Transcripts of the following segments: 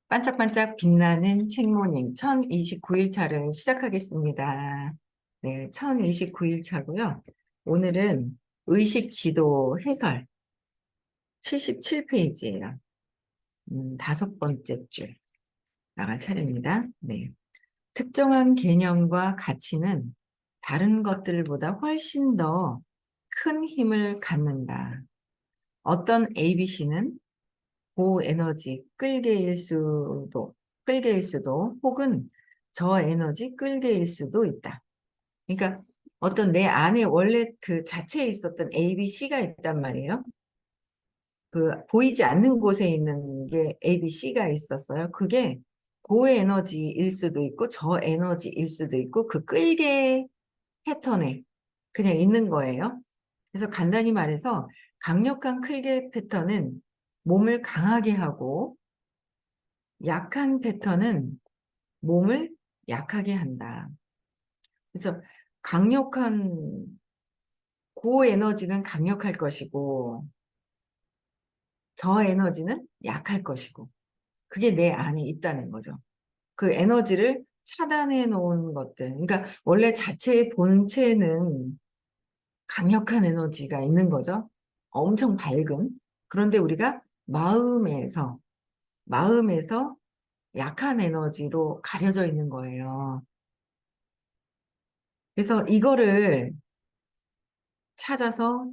반짝반짝 빛나는 책모닝 1029일 차를 시작하겠습니다. 네, 1029일 차고요. 오늘은 의식지도 해설 77페이지예요. 다섯 번째 줄 나갈 차례입니다. 네. 특정한 개념과 가치는 다른 것들보다 훨씬 더 큰 힘을 갖는다. 어떤 ABC는 고에너지 끌개일 수도 혹은 저에너지 끌개일 수도 있다. 그러니까 어떤 내 안에 원래 그 자체에 있었던 A, B, C가 있단 말이에요. 그 보이지 않는 곳에 있는 게 A, B, C가 있었어요. 그게 고에너지일 수도 있고 저에너지일 수도 있고 그 끌개 패턴에 그냥 있는 거예요. 그래서 간단히 말해서 강력한 끌개 패턴은 몸을 강하게 하고 약한 패턴은 몸을 약하게 한다. 그래서 강력한 고에너지는 강력할 것이고 저에너지는 약할 것이고 그게 내 안에 있다는 거죠. 그 에너지를 차단해 놓은 것들. 그러니까 원래 자체의 본체는 강력한 에너지가 있는 거죠. 엄청 밝은. 그런데 우리가 마음에서 약한 에너지로 가려져 있는 거예요. 그래서 이거를 찾아서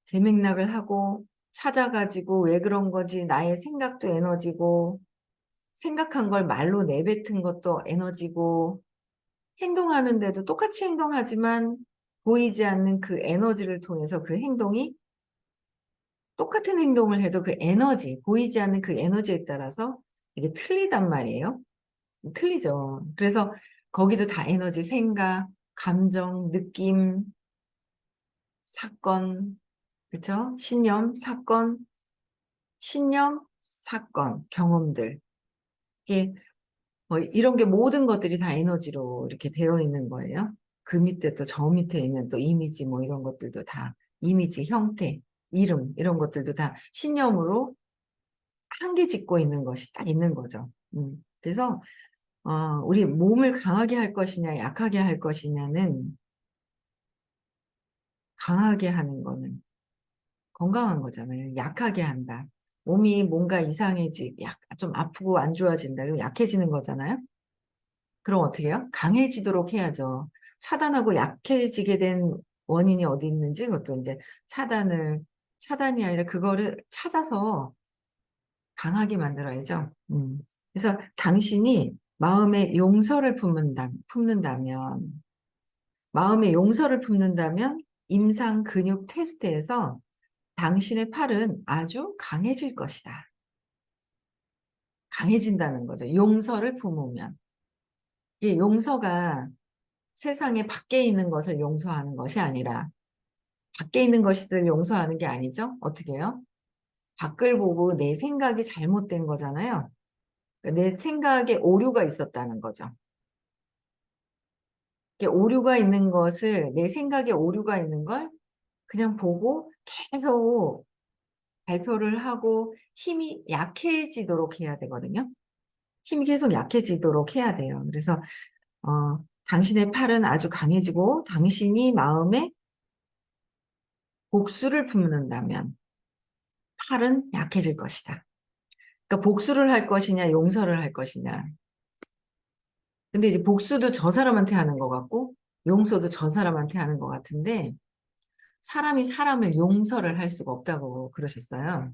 재맥락을 하고 찾아가지고 왜 그런 거지? 나의 생각도 에너지고 생각한 걸 말로 내뱉은 것도 에너지고 행동하는데도 똑같이 행동하지만 보이지 않는 그 에너지를 통해서 그 행동이 똑같은 행동을 해도 그 에너지, 보이지 않는 그 에너지에 따라서 이게 틀리단 말이에요. 틀리죠. 그래서 거기도 다 에너지, 생각, 감정, 느낌, 사건, 그쵸? 신념, 사건, 경험들. 이게 이런 게 모든 것들이 다 에너지로 이렇게 되어 있는 거예요. 그 밑에 또 저 밑에 있는 또 이미지 뭐 이런 것들도 다 이미지, 형태, 이름 이런 것들도 다 신념으로 한계 짓고 있는 것이 딱 있는 거죠. 그래서 우리 몸을 강하게 할 것이냐 약하게 할 것이냐는 강하게 하는 거는 건강한 거잖아요. 약하게 한다. 몸이 뭔가 좀 아프고 안 좋아진다. 그럼 약해지는 거잖아요. 그럼 어떻게 해요? 강해지도록 해야죠. 차단하고 약해지게 된 원인이 어디 있는지 그것도 이제 차단이 아니라 그거를 찾아서 강하게 만들어야죠. 그래서 당신이 마음의 용서를 품는다면 임상 근육 테스트에서 당신의 팔은 아주 강해질 것이다. 강해진다는 거죠. 용서를 품으면. 이 용서가 세상에 밖에 있는 것을 용서하는 것이 아니라 밖에 있는 것들을 용서하는 게 아니죠. 어떻게 해요? 밖을 보고 내 생각이 잘못된 거잖아요. 그러니까 내 생각에 오류가 있었다는 거죠. 내 생각에 오류가 있는 걸 그냥 보고 계속 발표를 하고 힘이 약해지도록 해야 되거든요. 힘이 계속 약해지도록 해야 돼요. 그래서 당신의 팔은 아주 강해지고 당신이 마음에 복수를 품는다면 팔은 약해질 것이다. 그러니까 복수를 할 것이냐, 용서를 할 것이냐. 근데 이제 복수도 저 사람한테 하는 것 같고, 용서도 저 사람한테 하는 것 같은데, 사람이 사람을 용서를 할 수가 없다고 그러셨어요.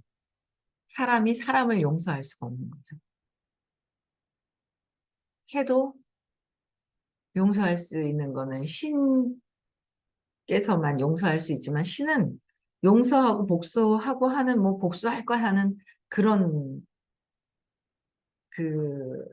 사람이 사람을 용서할 수가 없는 거죠. 해도 용서할 수 있는 거는 신께서만 용서할 수 있지만, 신은 용서하고 복수하고 하는, 뭐 복수할 거 하는 그런, 그,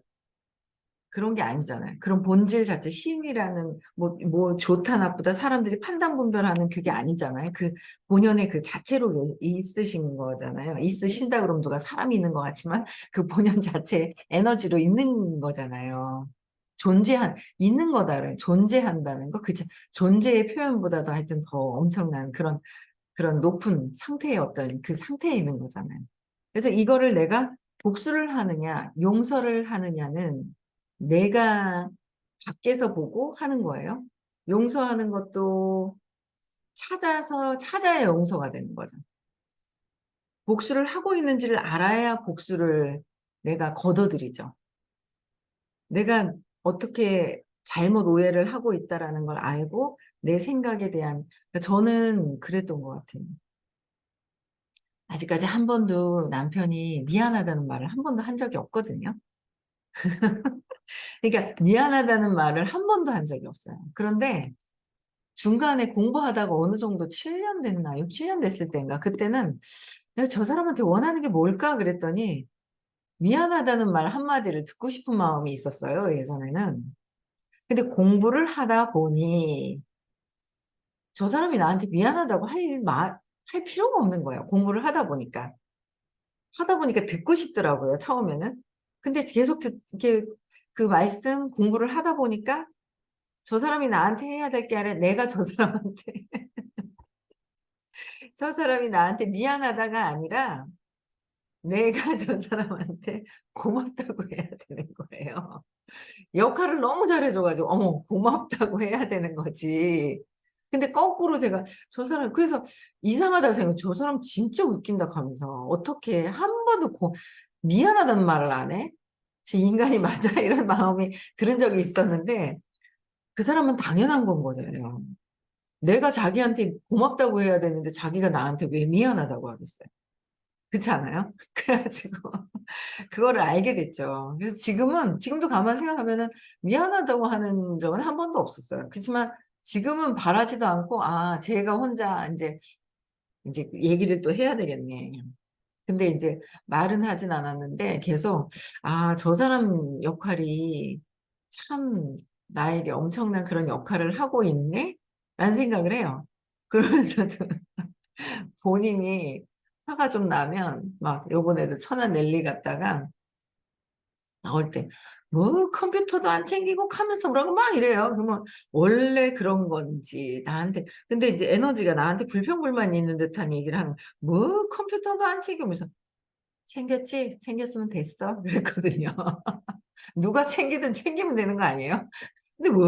그런 게 아니잖아요. 그런 본질 자체, 신이라는, 뭐, 좋다, 나쁘다, 사람들이 판단 분별하는 그게 아니잖아요. 그 본연의 그 자체로 있으신 거잖아요. 있으신다 그러면 누가 사람이 있는 것 같지만 그 본연 자체 에너지로 있는 거잖아요. 있는 거다를 존재한다는 거, 존재의 표현보다도 하여튼 더 엄청난 그런 높은 상태의 어떤 그 상태에 있는 거잖아요. 그래서 이거를 내가 복수를 하느냐, 용서를 하느냐는 내가 밖에서 보고 하는 거예요. 용서하는 것도 찾아야 용서가 되는 거죠. 복수를 하고 있는지를 알아야 복수를 내가 걷어들이죠. 내가 어떻게 잘못 오해를 하고 있다라는 걸 알고 내 생각에 대한, 그러니까 저는 그랬던 것 같아요. 아직까지 한 번도 남편이 미안하다는 말을 한 번도 한 적이 없거든요. 그러니까 미안하다는 말을 한 번도 한 적이 없어요. 그런데 중간에 공부하다가 어느 정도 7년 됐나, 6, 7년 됐을 때인가, 그때는 내가 저 사람한테 원하는 게 뭘까 그랬더니 미안하다는 말 한마디를 듣고 싶은 마음이 있었어요, 예전에는. 근데 공부를 하다 보니 저 사람이 나한테 미안하다고 할 필요가 없는 거예요. 공부를 하다 보니까. 하다 보니까 듣고 싶더라고요, 처음에는. 근데 계속 이렇게 그 말씀 공부를 하다 보니까 저 사람이 나한테 해야 될 게 아니라 내가 저 사람한테, 저 사람이 나한테 미안하다가 아니라 내가 저 사람한테 고맙다고 해야 되는 거예요. 역할을 너무 잘해줘가지고, 어머, 고맙다고 해야 되는 거지. 근데 거꾸로 제가 저 사람, 그래서 이상하다고 생각해요. 저 사람 진짜 웃긴다 하면서. 어떻게 한 번도 미안하다는 말을 안 해? 제 인간이 맞아? 이런 마음이 들은 적이 있었는데, 그 사람은 당연한 건 거잖아요. 내가 자기한테 고맙다고 해야 되는데 자기가 나한테 왜 미안하다고 하겠어요. 그렇지 않아요? 그래가지고 그거를 알게 됐죠. 그래서 지금도 가만 생각하면은 미안하다고 하는 적은 한 번도 없었어요. 그렇지만 지금은 바라지도 않고, 아, 제가 혼자 이제 얘기를 또 해야 되겠네. 근데 이제 말은 하진 않았는데 계속, 아, 저 사람 역할이 참 나에게 엄청난 그런 역할을 하고 있네? 라는 생각을 해요. 그러면서도 본인이 화가 좀 나면 막 요번에도 천안 랠리 갔다가 나올 때 뭐 컴퓨터도 안 챙기고 하면서 뭐라고 막 이래요. 그러면 원래 그런 건지 나한테, 근데 이제 에너지가 나한테 불평불만이 있는 듯한 얘기를 하는, 뭐 컴퓨터도 안 챙기면서 챙겼지? 챙겼으면 됐어? 그랬거든요. 누가 챙기든 챙기면 되는 거 아니에요? 근데 뭐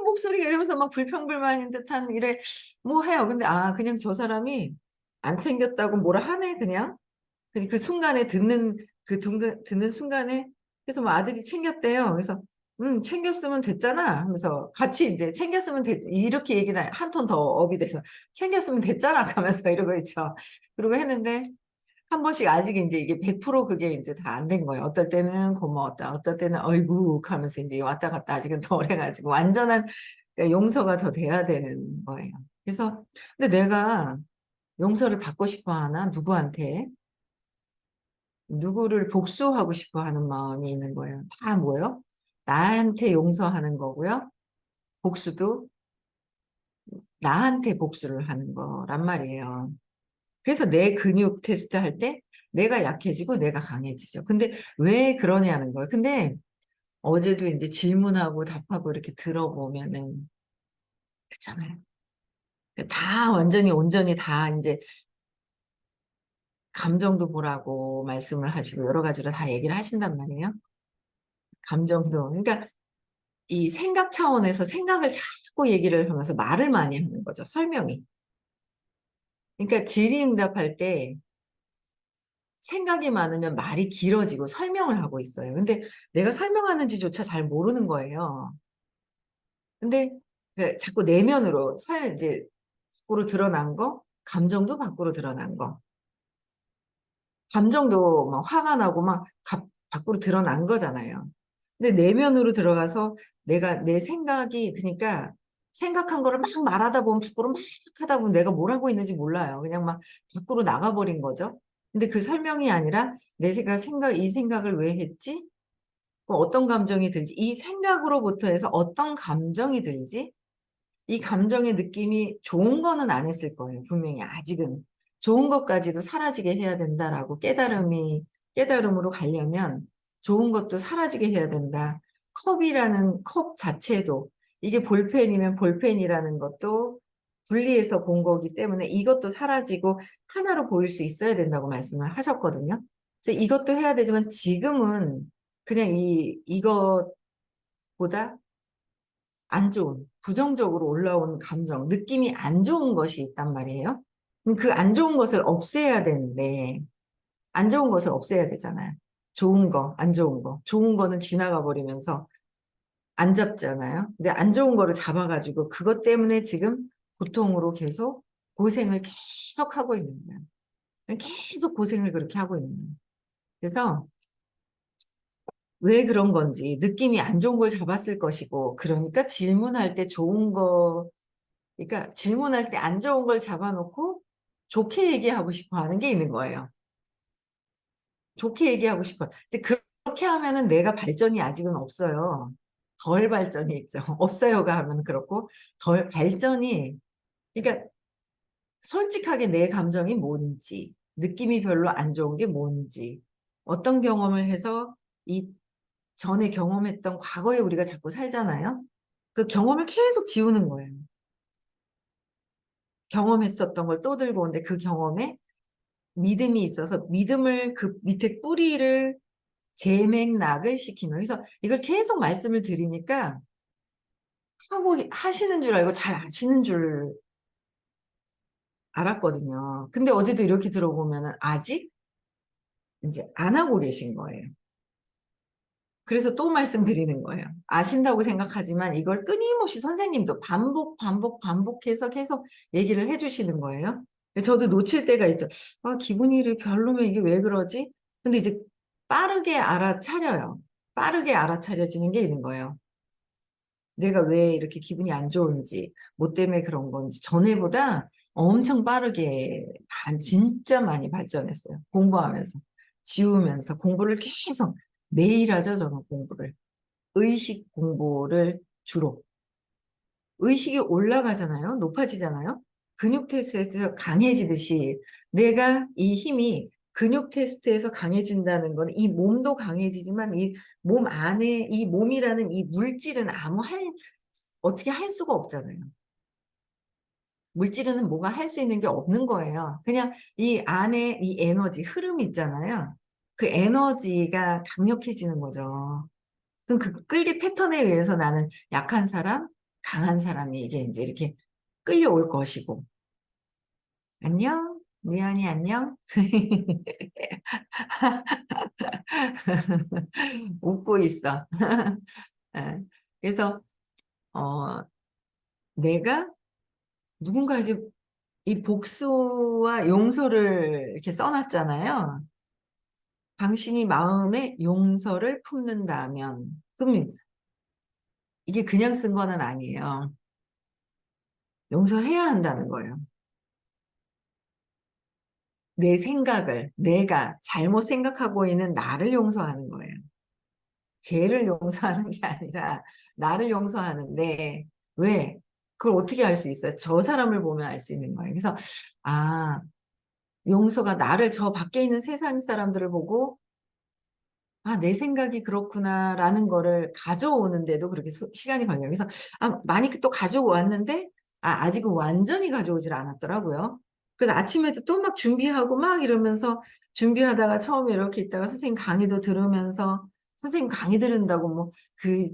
목소리가 이러면서 막 불평불만인 듯한 이래 뭐 해요. 근데 그냥 저 사람이 안 챙겼다고 뭐라 하네 그냥. 그 순간에 듣는 순간에 그래서 뭐 아들이 챙겼대요. 그래서 챙겼으면 됐잖아 하면서 같이 이제 챙겼으면 됐 이렇게 얘기는 한 톤 더 업이 돼서 챙겼으면 됐잖아 하면서 이러고 있죠. 그러고 했는데 한 번씩 아직 이제 이게 100% 그게 이제 다 안 된 거예요. 어떨 때는 고마웠다, 어떨 때는 어이구 하면서 이제 왔다 갔다 아직은 덜 해가지고 완전한 그러니까 용서가 더 돼야 되는 거예요. 그래서 근데 내가 용서를 받고 싶어 하나 누구한테 누구를 복수하고 싶어 하는 마음이 있는 거예요. 다 뭐예요? 나한테 용서하는 거고요. 복수도 나한테 복수를 하는 거란 말이에요. 그래서 내 근육 테스트 할 때 내가 약해지고 내가 강해지죠. 근데 왜 그러냐는 거예요. 근데 어제도 이제 질문하고 답하고 이렇게 들어보면은 그렇잖아요. 다 완전히 온전히 다 이제 감정도 보라고 말씀을 하시고 여러 가지로 다 얘기를 하신단 말이에요. 감정도. 그러니까 이 생각 차원에서 생각을 자꾸 얘기를 하면서 말을 많이 하는 거죠. 설명이. 그러니까 질의응답할 때 생각이 많으면 말이 길어지고 설명을 하고 있어요. 근데 내가 설명하는지조차 잘 모르는 거예요. 근데 자꾸 내면으로 이제 밖으로 드러난 거, 감정도 밖으로 드러난 거. 감정도 막 화가 나고 막 밖으로 드러난 거잖아요. 근데 내면으로 들어가서 내가 내 생각이 그러니까 생각한 거를 막 말하다 보면 부끄러워 막 하다 보면 내가 뭘 하고 있는지 몰라요. 그냥 막 밖으로 나가버린 거죠. 근데 그 설명이 아니라 내가 이 생각을 왜 했지? 어떤 감정이 들지? 이 생각으로부터 해서 어떤 감정이 들지? 이 감정의 느낌이 좋은 거는 안 했을 거예요. 분명히 아직은. 좋은 것까지도 사라지게 해야 된다라고 깨달음으로 가려면 좋은 것도 사라지게 해야 된다. 컵 자체도 이게 볼펜이면 볼펜이라는 것도 분리해서 본 거기 때문에 이것도 사라지고 하나로 보일 수 있어야 된다고 말씀을 하셨거든요. 그래서 이것도 해야 되지만 지금은 그냥 이것보다 안 좋은, 부정적으로 올라온 감정, 느낌이 안 좋은 것이 있단 말이에요. 그럼 그 안 좋은 것을 없애야 되는데, 안 좋은 것을 없애야 되잖아요. 좋은 거, 안 좋은 거. 좋은 거는 지나가 버리면서 안 잡잖아요. 근데 안 좋은 거를 잡아가지고 그것 때문에 지금 고통으로 계속 고생을 계속 하고 있는 거예요. 계속 고생을 그렇게 하고 있는 거예요. 그래서 왜 그런 건지 느낌이 안 좋은 걸 잡았을 것이고, 그러니까 질문할 때 좋은 거, 그러니까 질문할 때 안 좋은 걸 잡아놓고 좋게 얘기하고 싶어 하는 게 있는 거예요. 좋게 얘기하고 싶어. 근데 그렇게 하면은 내가 발전이 아직은 없어요. 덜 발전이 있죠. 없어요가 하면 그렇고, 덜 발전이, 그러니까 솔직하게 내 감정이 뭔지, 느낌이 별로 안 좋은 게 뭔지, 어떤 경험을 해서 이 전에 경험했던 과거에 우리가 자꾸 살잖아요. 그 경험을 계속 지우는 거예요. 경험했었던 걸 또 들고 오는데 그 경험에 믿음이 있어서 믿음을 그 밑에 뿌리를 재맥락을 시키면, 그래서 이걸 계속 말씀을 드리니까 하고 하시는 줄 알고 잘 아시는 줄 알았거든요. 근데 어제도 이렇게 들어보면은 아직 이제 안 하고 계신 거예요. 그래서 또 말씀드리는 거예요. 아신다고 생각하지만 이걸 끊임없이 선생님도 반복해서 계속 얘기를 해주시는 거예요. 저도 놓칠 때가 있죠. 아, 기분이 별로면 이게 왜 그러지? 근데 이제 빠르게 알아차려요. 빠르게 알아차려지는 게 있는 거예요. 내가 왜 이렇게 기분이 안 좋은지, 뭐 때문에 그런 건지, 전에보다 엄청 빠르게 진짜 많이 발전했어요. 공부하면서, 지우면서, 공부를 계속 매일 하죠, 저는 공부를. 의식 공부를 주로. 의식이 올라가잖아요. 높아지잖아요. 근육 테스트에서 강해지듯이 내가 이 힘이 근육 테스트에서 강해진다는 건 이 몸도 강해지지만 이 몸 안에 이 몸이라는 이 물질은 어떻게 할 수가 없잖아요. 물질은 뭐가 할 수 있는 게 없는 거예요. 그냥 이 안에 이 에너지, 흐름 있잖아요. 그 에너지가 강력해지는 거죠. 그럼 그 끌기 패턴에 의해서 나는 약한 사람, 강한 사람이 이게 이제 이렇게 끌려올 것이고. 안녕? 미안이 안녕? 웃고 있어. 예. 그래서, 어, 내가 누군가에게 이 복수와 용서를 이렇게 써놨잖아요. 당신이 마음에 용서를 품는다면, 그럼 이게 그냥 쓴 거는 아니에요. 용서해야 한다는 거예요. 내 생각을, 내가 잘못 생각하고 있는 나를 용서하는 거예요. 쟤를 용서하는 게 아니라 나를 용서하는데, 왜? 그걸 어떻게 알 수 있어요? 저 사람을 보면 알 수 있는 거예요. 그래서, 아, 용서가 나를 저 밖에 있는 세상 사람들을 보고, 아, 내 생각이 그렇구나라는 거를 가져오는데도 그렇게 시간이 걸려요. 그래서, 아, 많이 또 가져왔는데, 아, 아직은 완전히 가져오질 않았더라고요. 그래서 아침에도 또 막 준비하고 막 이러면서 준비하다가 처음에 이렇게 있다가 선생님 강의도 들으면서 선생님 강의 들은다고 뭐 그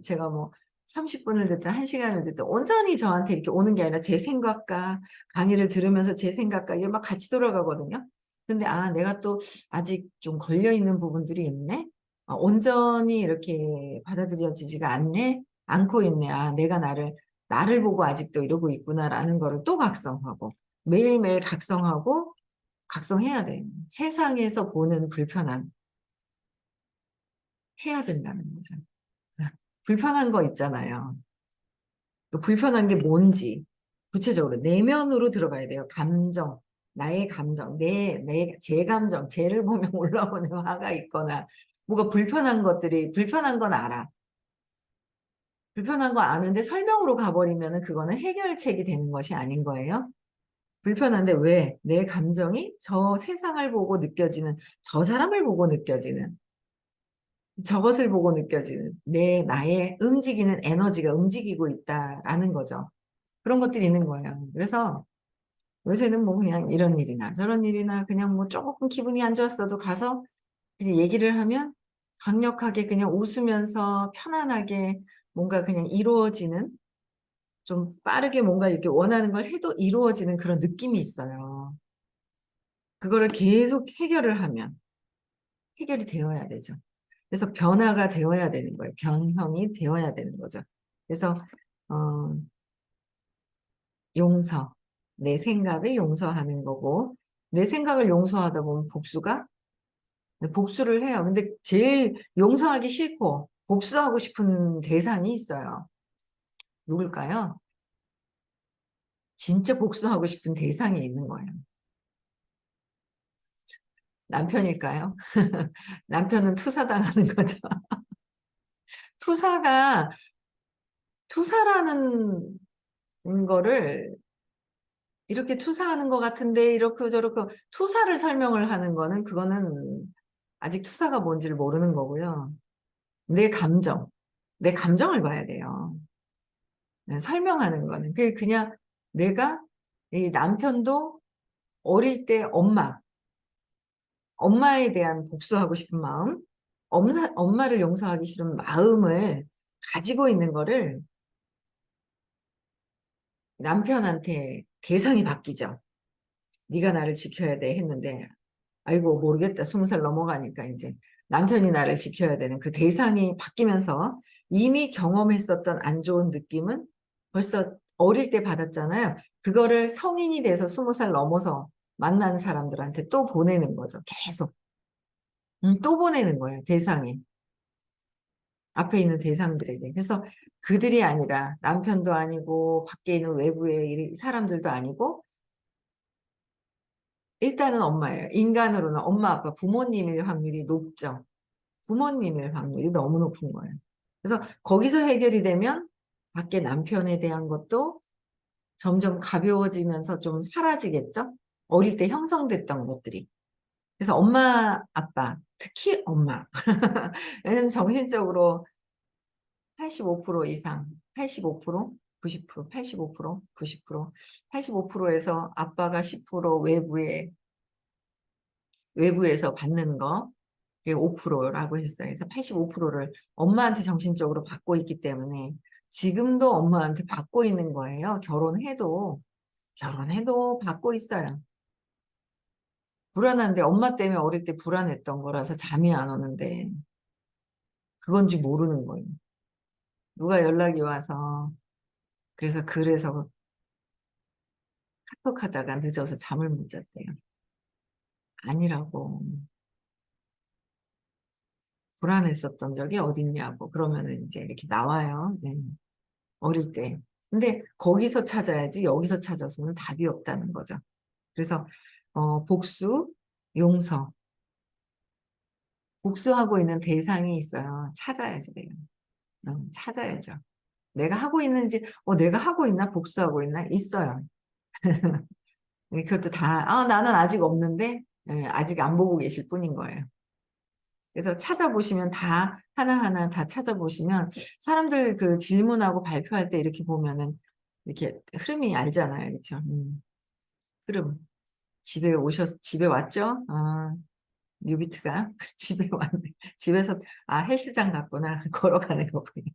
제가 뭐 30분을 듣든 1시간을 듣든 온전히 저한테 이렇게 오는 게 아니라 제 생각과 강의를 들으면서 제 생각과 이게 막 같이 돌아가거든요. 근데 아, 내가 또 아직 좀 걸려 있는 부분들이 있네. 온전히 이렇게 받아들여지지가 않고 있네. 아, 내가 나를 보고 아직도 이러고 있구나라는 거를 또 각성하고 매일매일 각성하고 각성해야 돼. 세상에서 보는 불편함 해야 된다는 거죠. 불편한 거 있잖아요. 그 불편한 게 뭔지 구체적으로 내면으로 들어가야 돼요. 감정, 나의 감정, 제 감정, 쟤를 보면 올라오는 화가 있거나 뭐가 불편한 건 알아. 불편한 거 아는데 설명으로 가버리면은 그거는 해결책이 되는 것이 아닌 거예요. 불편한데 왜? 내 감정이 저 세상을 보고 느껴지는, 저 사람을 보고 느껴지는, 저것을 보고 느껴지는, 나의 움직이는 에너지가 움직이고 있다라는 거죠. 그런 것들이 있는 거예요. 그래서 요새는 뭐 그냥 이런 일이나 저런 일이나 그냥 뭐 조금 기분이 안 좋았어도 가서 이제 얘기를 하면 강력하게 그냥 웃으면서 편안하게 뭔가 그냥 이루어지는, 좀 빠르게 뭔가 이렇게 원하는 걸 해도 이루어지는 그런 느낌이 있어요. 그거를 계속 해결을 하면 해결이 되어야 되죠. 그래서 변화가 되어야 되는 거예요. 변형이 되어야 되는 거죠. 그래서 어, 용서, 내 생각을 용서하는 거고, 내 생각을 용서하다 보면 복수를 해요. 근데 제일 용서하기 싫고 복수하고 싶은 대상이 있어요. 누굴까요? 진짜 복수하고 싶은 대상이 있는 거예요. 남편일까요? 남편은 투사당하는 거죠. 투사가, 투사라는 거를 이렇게 투사하는 것 같은데 이렇게 저렇게 투사를 설명을 하는 거는, 그거는 아직 투사가 뭔지를 모르는 거고요. 내 감정, 내 감정을 봐야 돼요. 설명하는 거는. 그냥 내가, 이 남편도 어릴 때 엄마에 대한 복수하고 싶은 마음, 엄마를 용서하기 싫은 마음을 가지고 있는 거를 남편한테 대상이 바뀌죠. 네가 나를 지켜야 돼 했는데, 아이고 모르겠다. 20살 넘어가니까 이제 남편이 나를 지켜야 되는 그 대상이 바뀌면서, 이미 경험했었던 안 좋은 느낌은 벌써 어릴 때 받았잖아요. 그거를 성인이 돼서 20살 넘어서 만난 사람들한테 또 보내는 거죠. 계속. 또 보내는 거예요. 대상이. 앞에 있는 대상들에게. 그래서 그들이 아니라, 남편도 아니고 밖에 있는 외부의 사람들도 아니고, 일단은 엄마예요. 인간으로는 엄마, 아빠, 부모님일 확률이 높죠. 부모님일 확률이 너무 높은 거예요. 그래서 거기서 해결이 되면 밖에 남편에 대한 것도 점점 가벼워지면서 좀 사라지겠죠? 어릴 때 형성됐던 것들이. 그래서 엄마, 아빠, 특히 엄마. 왜냐면 정신적으로 85% 이상, 85%, 90%, 85%, 90%, 85%에서 아빠가 10% 외부에서 받는 거, 그게 5%라고 했어요. 그래서 85%를 엄마한테 정신적으로 받고 있기 때문에 지금도 엄마한테 받고 있는 거예요. 결혼해도 받고 있어요. 불안한데, 엄마 때문에 어릴 때 불안했던 거라서 잠이 안 오는데 그건지 모르는 거예요. 누가 연락이 와서, 그래서 카톡 하다가 늦어서 잠을 못 잤대요. 아니라고. 불안했었던 적이 어딨냐고. 그러면은 이제 이렇게 나와요. 네. 어릴 때. 근데 거기서 찾아야지 여기서 찾아서는 답이 없다는 거죠. 그래서 복수, 용서, 복수하고 있는 대상이 있어요. 찾아야지 돼요. 찾아야죠. 내가 하고 있는지, 내가 하고 있나? 복수하고 있나? 있어요. 그것도 다, 나는 아직 없는데, 아직 안 보고 계실 뿐인 거예요. 그래서 찾아보시면, 다 하나하나 다 찾아보시면, 사람들 그 질문하고 발표할 때 이렇게 보면은 이렇게 흐름이 알잖아요. 그렇죠? 흐름. 집에 왔죠? 뉴비트가 집에 왔네. 집에서, 헬스장 갔구나. 걸어가는 거군요.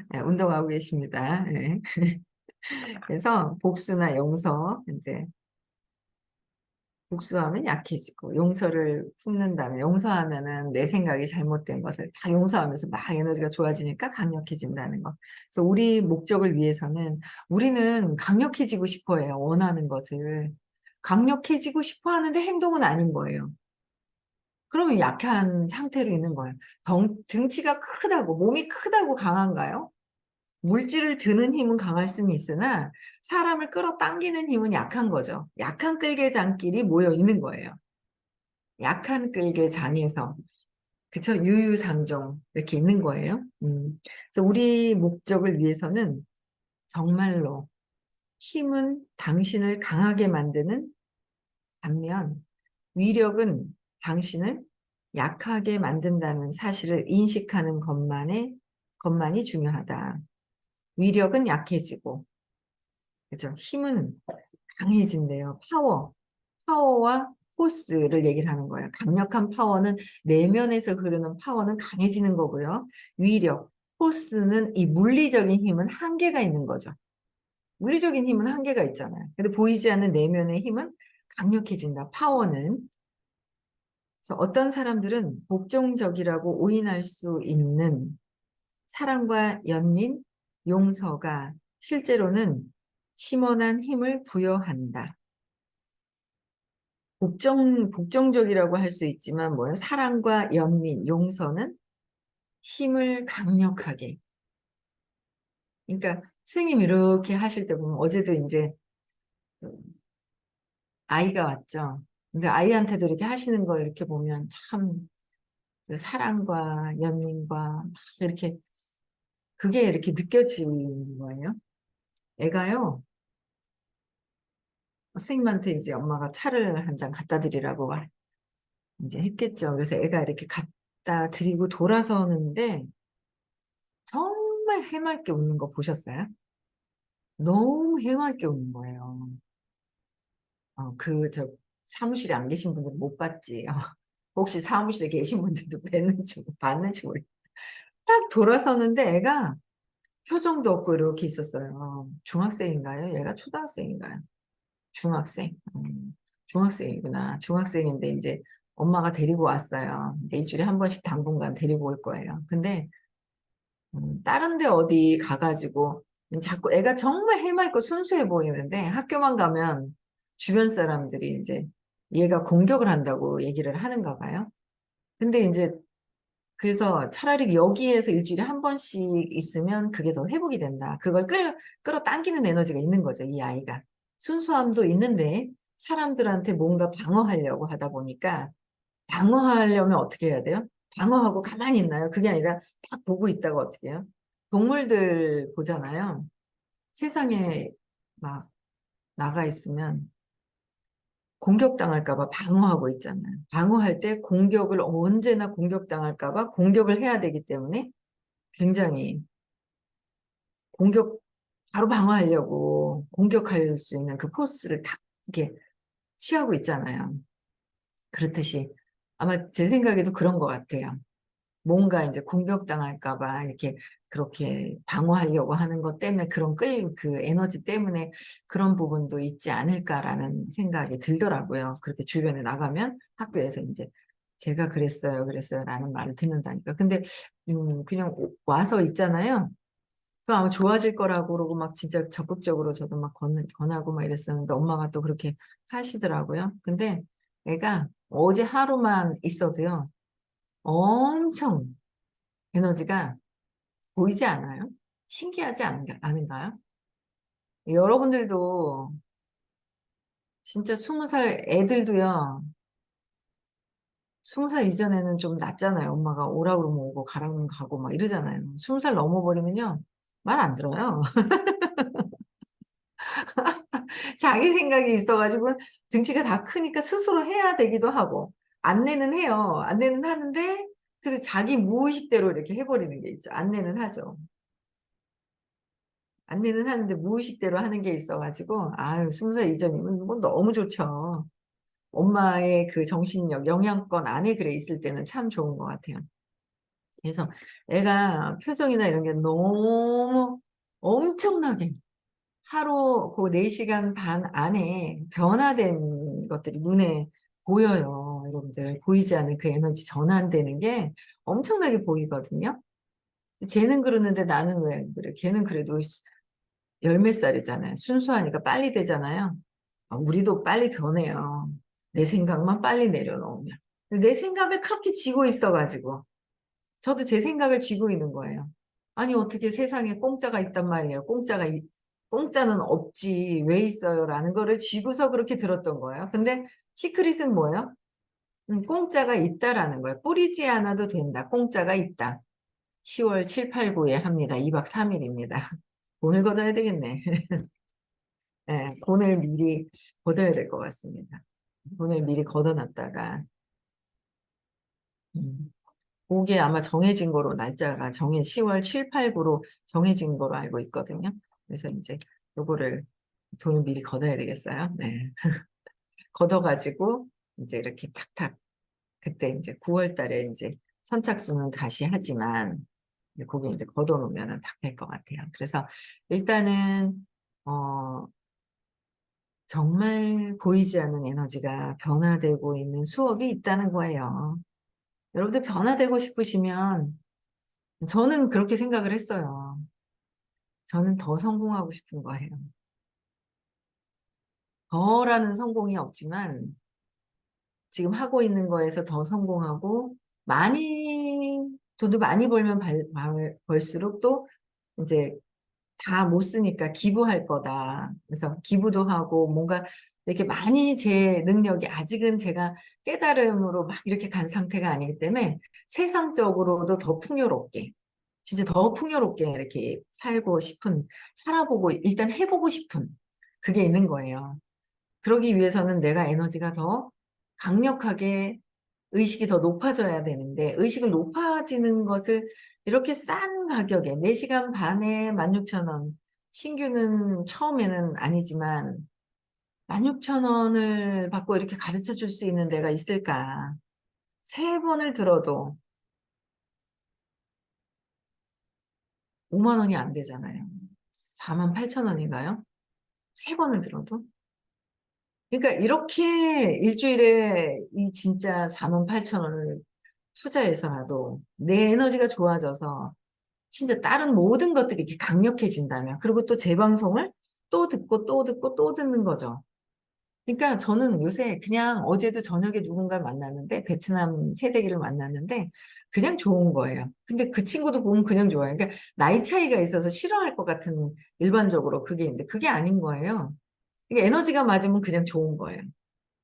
네, 운동하고 계십니다. 네. 그래서 복수나 용서, 이제 복수하면 약해지고, 용서를 품는다면, 용서하면은 내 생각이 잘못된 것을 다 용서하면서 막 에너지가 좋아지니까 강력해진다는 거. 그래서 우리 목적을 위해서는, 우리는 강력해지고 싶어 해요. 원하는 것을. 강력해지고 싶어 하는데 행동은 아닌 거예요. 그러면 약한 상태로 있는 거예요. 등치가 크다고, 몸이 크다고 강한가요? 물질을 드는 힘은 강할 수는 있으나 사람을 끌어당기는 힘은 약한 거죠. 약한 끌개장끼리 모여 있는 거예요. 약한 끌개장에서. 그쵸? 유유상종 이렇게 있는 거예요. 그래서 우리 목적을 위해서는 정말로 힘은 당신을 강하게 만드는 반면, 위력은 당신을 약하게 만든다는 사실을 인식하는 것만이 중요하다. 위력은 약해지고, 그죠? 힘은 강해진대요. 파워와 포스를 얘기를 하는 거예요. 강력한 파워는 내면에서 흐르는 파워는 강해지는 거고요. 위력, 포스는 이 물리적인 힘은 한계가 있는 거죠. 물리적인 힘은 한계가 있잖아요. 근데 보이지 않는 내면의 힘은 강력해진다. 파워는. 그래서 어떤 사람들은 복종적이라고 오인할 수 있는 사랑과 연민, 용서가 실제로는 심원한 힘을 부여한다. 복종적이라고 할 수 있지만 뭐예요? 사랑과 연민, 용서는 힘을 강력하게. 그러니까 스님 이렇게 하실 때 보면 어제도 이제 아이가 왔죠. 근데 아이한테도 이렇게 하시는 걸 이렇게 보면 참 그 사랑과 연민과 막 이렇게 그게 이렇게 느껴지는 거예요. 애가요. 선생님한테 이제 엄마가 차를 한 잔 갖다 드리라고 이제 했겠죠. 그래서 애가 이렇게 갖다 드리고 돌아서는데 정말 해맑게 웃는 거 보셨어요? 너무 해맑게 웃는 거예요. 저 사무실에 안 계신 분들은 못 봤지. 혹시 사무실에 계신 분들도 봤는지 모르겠어요. 딱 돌아서는데 애가 표정도 없고 이렇게 있었어요. 중학생인가요? 얘가 초등학생인가요? 중학생. 중학생이구나. 중학생인데 이제 엄마가 데리고 왔어요. 이제 일주일에 한 번씩 당분간 데리고 올 거예요. 근데 다른 데 어디 가가지고 자꾸 애가 정말 해맑고 순수해 보이는데 학교만 가면 주변 사람들이 이제 얘가 공격을 한다고 얘기를 하는가 봐요. 근데 이제 그래서 차라리 여기에서 일주일에 한 번씩 있으면 그게 더 회복이 된다. 그걸 끌어당기는 에너지가 있는 거죠, 이 아이가. 순수함도 있는데 사람들한테 뭔가 방어하려고 하다 보니까 방어하려면 어떻게 해야 돼요? 방어하고 가만히 있나요? 그게 아니라 딱 보고 있다가 어떻게 해요? 동물들 보잖아요. 세상에 막 나가 있으면 공격당할까 봐 방어하고 있잖아요. 방어할 때 공격을 언제나 공격당할까 봐 공격을 해야 되기 때문에 굉장히 공격, 바로 방어하려고 공격할 수 있는 그 포스를 딱 이렇게 취하고 있잖아요. 그렇듯이 아마 제 생각에도 그런 것 같아요. 뭔가 이제 공격당할까 봐 이렇게 그렇게 방어하려고 하는 것 때문에 그 에너지 때문에 그런 부분도 있지 않을까라는 생각이 들더라고요. 그렇게 주변에 나가면 학교에서 이제 제가 그랬어요 라는 말을 듣는다니까. 근데 그냥 와서 있잖아요. 그럼 아마 좋아질 거라고 그러고 막 진짜 적극적으로 저도 막 권하고 막 이랬었는데 엄마가 또 그렇게 하시더라고요. 근데 애가 어제 하루만 있어도요. 엄청 에너지가 보이지 않아요? 신기하지 않은가요? 여러분들도 진짜 20살 애들도요. 20살 이전에는 좀 낫잖아요. 엄마가 오라 그러면 오고 가라 그러면 가고 막 이러잖아요. 20살 넘어버리면요. 말 안 들어요. 자기 생각이 있어가지고 등치가 다 크니까 스스로 해야 되기도 하고 안내는 해요. 안내는 하는데 그래서 자기 무의식대로 이렇게 해버리는 게 있죠. 안내는 하죠. 안내는 하는데 무의식대로 하는 게 있어가지고 아유 20살 이전이면 뭐 너무 좋죠. 엄마의 그 정신력, 영양권 안에 그래 있을 때는 참 좋은 것 같아요. 그래서 애가 표정이나 이런 게 너무 엄청나게 하루 그 4시간 반 안에 변화된 것들이 눈에 보여요. 여러분들 보이지 않는 그 에너지 전환되는 게 엄청나게 보이거든요. 쟤는 그러는데 나는 왜 안 그래? 걔는 그래도 열 몇 살이잖아요. 순수하니까 빨리 되잖아요. 우리도 빨리 변해요. 내 생각만 빨리 내려놓으면. 근데 내 생각을 그렇게 쥐고 있어가지고 저도 제 생각을 쥐고 있는 거예요. 아니 어떻게 세상에 공짜가 있단 말이에요. 공짜는 없지 왜 있어요? 라는 거를 쥐고서 그렇게 들었던 거예요. 근데 시크릿은 뭐예요? 공짜가 있다라는 거예요. 뿌리지 않아도 된다. 공짜가 있다. 10월 7, 8, 9에 합니다. 2박 3일입니다. 돈을 걷어야 되겠네. 네, 돈을 미리 걷어야 될 것 같습니다. 돈을 미리 걷어놨다가 음, 그게 아마 정해진 거로 날짜가 10월 7, 8, 9로 정해진 거로 알고 있거든요. 그래서 이제 요거를 돈을 미리 걷어야 되겠어요. 네. 걷어가지고 이제 이렇게 탁탁, 그때 이제 9월 달에 이제 선착순은 다시 하지만, 이제 거기 이제 걷어놓으면은 딱 될 것 같아요. 그래서 일단은, 어, 정말 보이지 않는 에너지가 변화되고 있는 수업이 있다는 거예요. 여러분들 변화되고 싶으시면, 저는 그렇게 생각을 했어요. 저는 더 성공하고 싶은 거예요. 더라는 성공이 없지만, 지금 하고 있는 거에서 더 성공하고, 돈도 많이 벌면 벌수록 또 이제 다 못 쓰니까 기부할 거다. 그래서 기부도 하고 뭔가 이렇게 많이 제 능력이 아직은 제가 깨달음으로 막 이렇게 간 상태가 아니기 때문에 세상적으로도 더 풍요롭게, 진짜 더 풍요롭게 이렇게 살고 싶은, 살아보고 일단 해보고 싶은 그게 있는 거예요. 그러기 위해서는 내가 에너지가 더 강력하게 의식이 더 높아져야 되는데 의식을 높아지는 것을 이렇게 싼 가격에 4시간 반에 16,000원, 신규는 처음에는 아니지만 16,000원을 받고 이렇게 가르쳐 줄 수 있는 데가 있을까? 3번을 들어도 5만 원이 안 되잖아요. 48,000원인가요? 3번을 들어도? 그러니까 이렇게 일주일에 이 진짜 48,000원을 투자해서라도 내 에너지가 좋아져서 진짜 다른 모든 것들이 이렇게 강력해진다면, 그리고 또 재방송을 또 듣고 또 듣고 또 듣는 거죠. 그러니까 저는 요새 그냥 어제도 저녁에 누군가를 만났는데, 베트남 새내기를 만났는데, 그냥 좋은 거예요. 근데 그 친구도 보면 그냥 좋아요. 그러니까 나이 차이가 있어서 싫어할 것 같은 일반적으로 그게 있는데, 그게 아닌 거예요. 그러니까 에너지가 맞으면 그냥 좋은 거예요.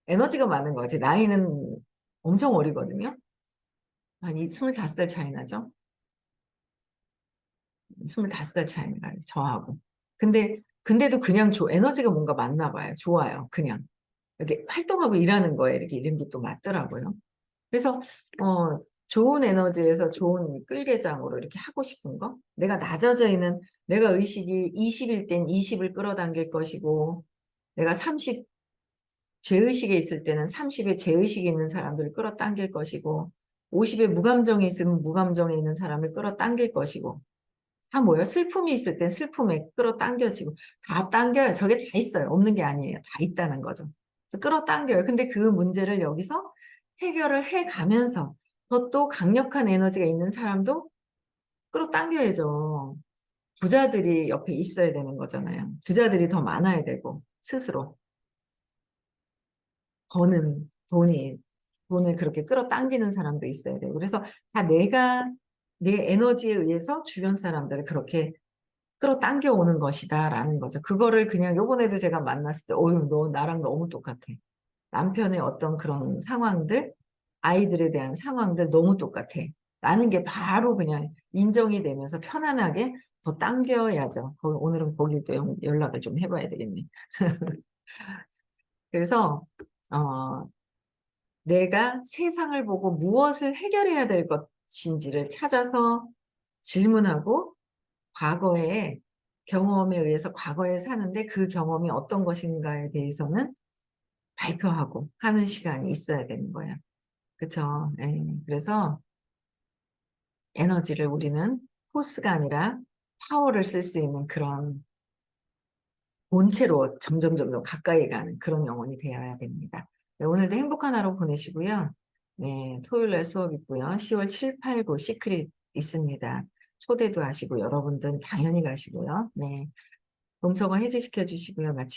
에너지가 맞는 것 같아요. 나이는 엄청 어리거든요. 한 25살 차이 나죠? 25살 차이 나요, 저하고. 근데도 그냥 에너지가 뭔가 맞나 봐요. 좋아요, 그냥. 이렇게 활동하고 일하는 거에 이렇게 이런 게 또 맞더라고요. 그래서, 좋은 에너지에서 좋은 끌개장으로 이렇게 하고 싶은 거? 내가 낮아져 있는, 내가 의식이 20일 땐 20을 끌어당길 것이고, 내가 30, 죄의식에 있을 때는 30에 죄의식이 있는 사람들을 끌어당길 것이고, 50에 무감정이 있으면 무감정에 있는 사람을 끌어당길 것이고, 다 뭐예요? 슬픔이 있을 땐 슬픔에 끌어당겨지고, 다 당겨요. 저게 다 있어요. 없는 게 아니에요. 다 있다는 거죠. 그래서 끌어당겨요. 근데 그 문제를 여기서 해결을 해 가면서 더 또 강력한 에너지가 있는 사람도 끌어당겨야죠. 부자들이 옆에 있어야 되는 거잖아요. 부자들이 더 많아야 되고, 스스로. 버는 돈을 그렇게 끌어당기는 사람도 있어야 되고. 그래서 다 내 에너지에 의해서 주변 사람들을 그렇게 끌어당겨 오는 것이다라는 거죠. 그거를 그냥 요번에도 제가 만났을 때, 어휴, 너 나랑 너무 똑같아. 남편의 어떤 그런 상황들, 아이들에 대한 상황들 너무 똑같아. 라는 게 바로 그냥 인정이 되면서 편안하게 더 당겨야죠. 오늘은 거길 또 연락을 좀 해봐야 되겠네. 그래서, 어, 내가 세상을 보고 무엇을 해결해야 될 것인지를 찾아서 질문하고 과거의 경험에 의해서 과거에 사는데 그 경험이 어떤 것인가에 대해서는 발표하고 하는 시간이 있어야 되는 거예요. 그쵸? 예. 그래서 에너지를 우리는 포스가 아니라 파워를 쓸 수 있는 그런 본체로 점점 가까이 가는 그런 영혼이 되어야 됩니다. 네, 오늘도 행복한 하루 보내시고요. 네, 토요일 날 수업 있고요. 10월 7, 8, 9 시크릿 있습니다. 초대도 하시고 여러분들은 당연히 가시고요. 네, 동서가 해제시켜 주시고요. 마치